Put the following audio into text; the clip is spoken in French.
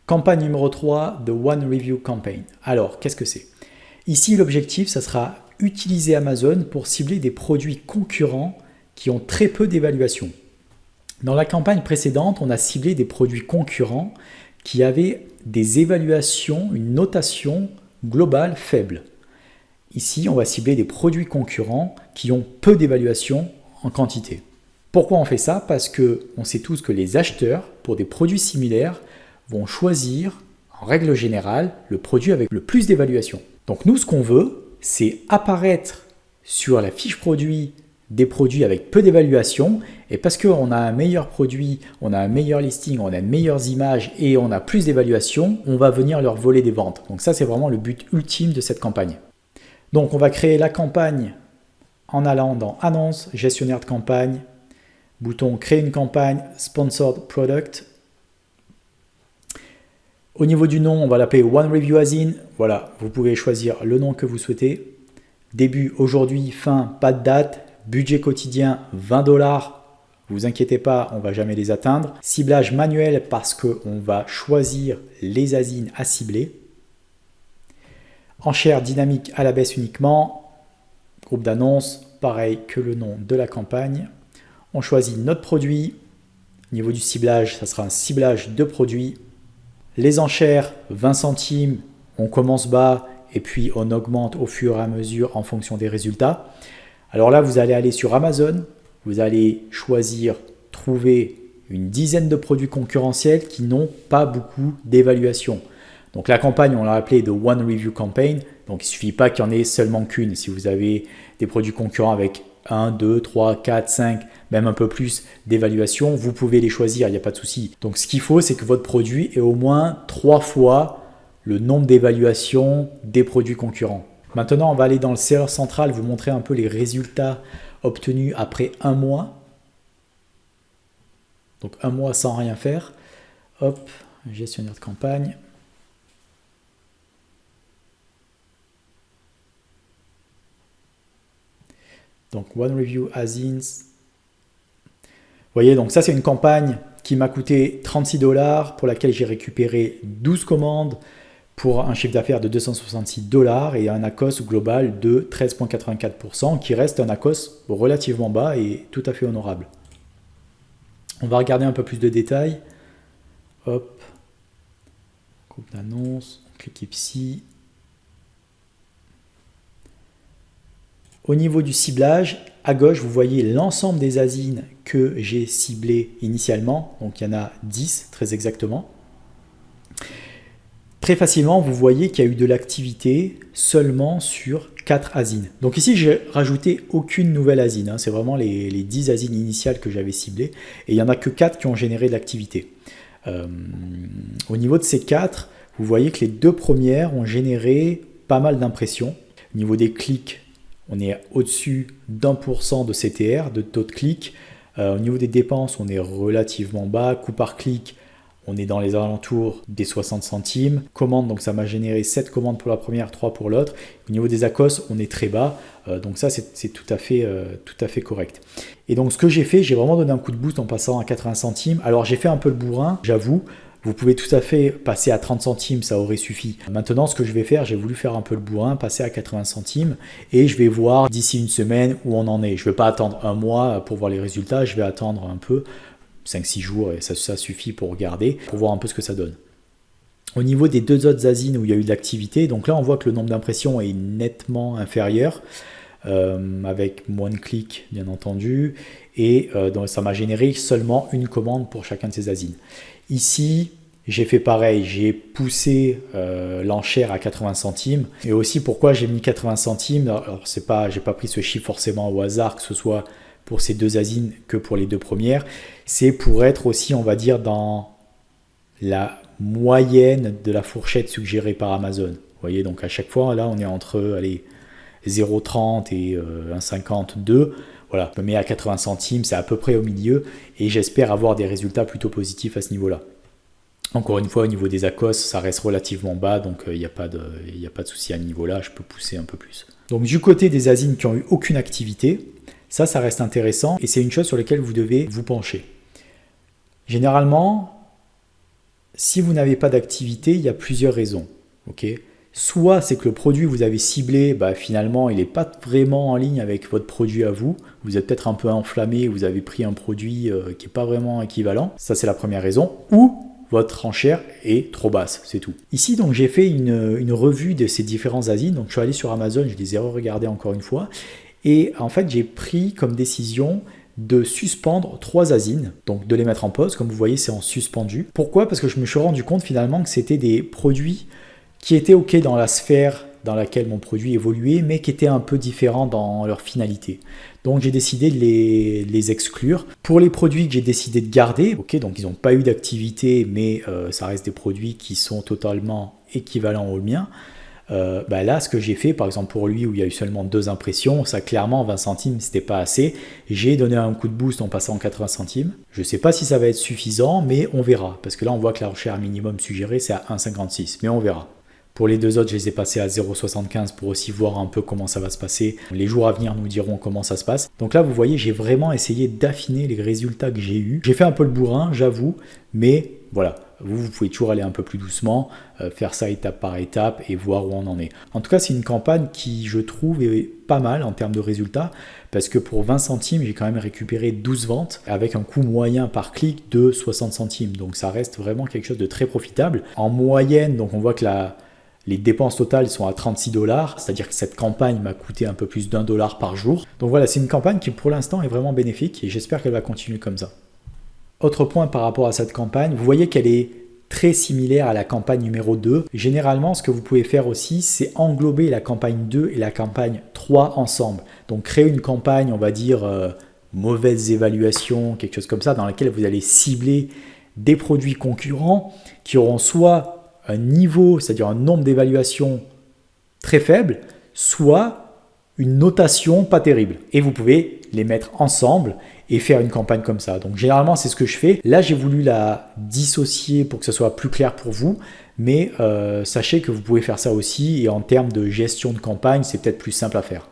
Campagne numéro 3 de One Review Campaign. Alors, qu'est-ce que c'est? Ici, l'objectif, ça sera utiliser Amazon pour cibler des produits concurrents qui ont très peu d'évaluation. Dans la campagne précédente, on a ciblé des produits concurrents qui avaient des évaluations, une notation globale faible. Ici, on va cibler des produits concurrents qui ont peu d'évaluation en quantité. Pourquoi on fait ça? Parce qu'on sait tous que les acheteurs, pour des produits similaires, vont choisir, en règle générale, le produit avec le plus d'évaluation. Donc nous, ce qu'on veut, c'est apparaître sur la fiche produit des produits avec peu d'évaluation, et parce qu'on a un meilleur produit, on a un meilleur listing, on a de meilleures images et on a plus d'évaluation, on va venir leur voler des ventes. Donc ça, c'est vraiment le but ultime de cette campagne. Donc on va créer la campagne en allant dans Annonces, Gestionnaire de campagne, bouton Créer une campagne, Sponsored Product. Au niveau du nom, on va l'appeler One Review As In. Voilà, vous pouvez choisir le nom que vous souhaitez. Début, aujourd'hui, fin, pas de date. Budget quotidien, 20 $. Vous inquiétez pas, on ne va jamais les atteindre. Ciblage manuel parce qu'on va choisir les asins à cibler. Enchère dynamique à la baisse uniquement. Groupe d'annonces, pareil que le nom de la campagne. On choisit notre produit. Au niveau du ciblage, ça sera un ciblage de produit. Les enchères, 20 centimes, on commence bas et puis on augmente au fur et à mesure en fonction des résultats. Alors là, vous allez aller sur Amazon, vous allez choisir, trouver une dizaine de produits concurrentiels qui n'ont pas beaucoup d'évaluation. Donc la campagne, on l'a appelée de One Review Campaign, donc il ne suffit pas qu'il y en ait seulement qu'une. Si vous avez des produits concurrents avec 1, 2, 3, 4, 5, même un peu plus d'évaluation, vous pouvez les choisir, il n'y a pas de souci. Donc ce qu'il faut, c'est que votre produit ait au moins 3 fois le nombre d'évaluations des produits concurrents. Maintenant, on va aller dans le serveur central, vous montrer un peu les résultats obtenus après un mois. Donc un mois sans rien faire. Hop, gestionnaire de campagne. Donc One Review As In. Vous voyez, donc ça c'est une campagne qui m'a coûté 36 $, pour laquelle j'ai récupéré 12 commandes pour un chiffre d'affaires de 266 $ et un ACOS global de 13,84%, qui reste un ACOS relativement bas et tout à fait honorable. On va regarder un peu plus de détails. Hop, groupe d'annonces, on clique ici. Au niveau du ciblage, à gauche, vous voyez l'ensemble des asins que j'ai ciblés initialement. Donc, il y en a 10, très exactement. Très facilement, vous voyez qu'il y a eu de l'activité seulement sur 4 asins. Donc ici, j'ai rajouté aucune nouvelle asine. C'est vraiment les 10 asines initiales que j'avais ciblées. Et il n'y en a que 4 qui ont généré de l'activité. Au niveau de ces 4, vous voyez que les 2 premières ont généré pas mal d'impressions. Au niveau des clics, on est au-dessus d'1% de CTR, de taux de clic. Au niveau des dépenses, on est relativement bas. Coût par clic, on est dans les alentours des 60 centimes. Commande, donc ça m'a généré 7 commandes pour la première, 3 pour l'autre. Au niveau des ACOS, on est très bas. Donc ça, c'est tout à fait correct. Et donc ce que j'ai fait, j'ai vraiment donné un coup de boost en passant à 80 centimes. Alors j'ai fait un peu le bourrin, j'avoue. Vous pouvez tout à fait passer à 30 centimes, ça aurait suffi. Maintenant, ce que je vais faire, j'ai voulu faire un peu le bourrin, passer à 80 centimes et je vais voir d'ici une semaine où on en est. Je ne vais pas attendre un mois pour voir les résultats, je vais attendre un peu, 5-6 jours, et ça suffit pour regarder, pour voir un peu ce que ça donne. Au niveau des 2 autres asines où il y a eu de l'activité, donc là, on voit que le nombre d'impressions est nettement inférieur, avec moins de clics, bien entendu, et donc ça m'a généré seulement une commande pour chacun de ces asines. Ici, j'ai fait pareil, j'ai poussé l'enchère à 80 centimes. Et aussi, pourquoi j'ai mis 80 centimes? Alors, j'ai pas pris ce chiffre forcément au hasard, que ce soit pour ces 2 asines que pour les 2 premières. C'est pour être aussi, on va dire, dans la moyenne de la fourchette suggérée par Amazon. Vous voyez, donc à chaque fois, là, on est entre 0,30 et 1,52. Voilà, je me mets à 80 centimes, c'est à peu près au milieu et j'espère avoir des résultats plutôt positifs à ce niveau-là. Encore une fois, au niveau des ACOS, ça reste relativement bas, donc il n'y a pas de souci à ce niveau-là, je peux pousser un peu plus. Donc du côté des asines qui n'ont eu aucune activité, ça reste intéressant et c'est une chose sur laquelle vous devez vous pencher. Généralement, Si vous n'avez pas d'activité, il y a plusieurs raisons. Okay, soit c'est que le produit que vous avez ciblé, finalement, il n'est pas vraiment en ligne avec votre produit à vous. Vous êtes peut-être un peu enflammé, vous avez pris un produit qui n'est pas vraiment équivalent. Ça, c'est la première raison. Ou votre enchère est trop basse, c'est tout. Ici, donc, j'ai fait une revue de ces différents asines. Donc, je suis allé sur Amazon, je les ai re-regardés encore une fois. Et en fait, j'ai pris comme décision de suspendre 3 asines, donc de les mettre en pause. Comme vous voyez, c'est en suspendu. Pourquoi? Parce que je me suis rendu compte finalement que c'était des produits qui étaient OK dans la sphère dans laquelle mon produit évoluait, mais qui étaient un peu différents dans leur finalité. Donc j'ai décidé de les exclure. Pour les produits que j'ai décidé de garder, OK, donc ils n'ont pas eu d'activité, mais ça reste des produits qui sont totalement équivalents aux miens. Là, ce que j'ai fait, par exemple pour lui où il y a eu seulement 2 impressions, ça clairement 20 centimes c'était pas assez. J'ai donné un coup de boost en passant en 80 centimes. Je sais pas si ça va être suffisant, mais on verra. Parce que là, on voit que la recherche minimum suggérée, c'est à 1,56, mais on verra. Pour les 2 autres, je les ai passés à 0,75 pour aussi voir un peu comment ça va se passer. Les jours à venir nous diront comment ça se passe. Donc là, vous voyez, j'ai vraiment essayé d'affiner les résultats que j'ai eus. J'ai fait un peu le bourrin, j'avoue, mais voilà. Vous pouvez toujours aller un peu plus doucement, faire ça étape par étape et voir où on en est. En tout cas, c'est une campagne qui, je trouve, est pas mal en termes de résultats parce que pour 20 centimes, j'ai quand même récupéré 12 ventes avec un coût moyen par clic de 60 centimes. Donc ça reste vraiment quelque chose de très profitable. En moyenne, donc on voit que les dépenses totales sont à 36 $, c'est-à-dire que cette campagne m'a coûté un peu plus d'$1 par jour. Donc voilà, c'est une campagne qui pour l'instant est vraiment bénéfique et j'espère qu'elle va continuer comme ça. Autre point par rapport à cette campagne, vous voyez qu'elle est très similaire à la campagne numéro 2. Généralement, ce que vous pouvez faire aussi, c'est englober la campagne 2 et la campagne 3 ensemble. Donc créer une campagne, on va dire, mauvaise évaluation, quelque chose comme ça, dans laquelle vous allez cibler des produits concurrents qui auront soit un niveau, c'est-à-dire un nombre d'évaluations très faible, soit une notation pas terrible. Et vous pouvez les mettre ensemble et faire une campagne comme ça. Donc généralement, c'est ce que je fais. Là, j'ai voulu la dissocier pour que ce soit plus clair pour vous, mais sachez que vous pouvez faire ça aussi et en termes de gestion de campagne, c'est peut-être plus simple à faire.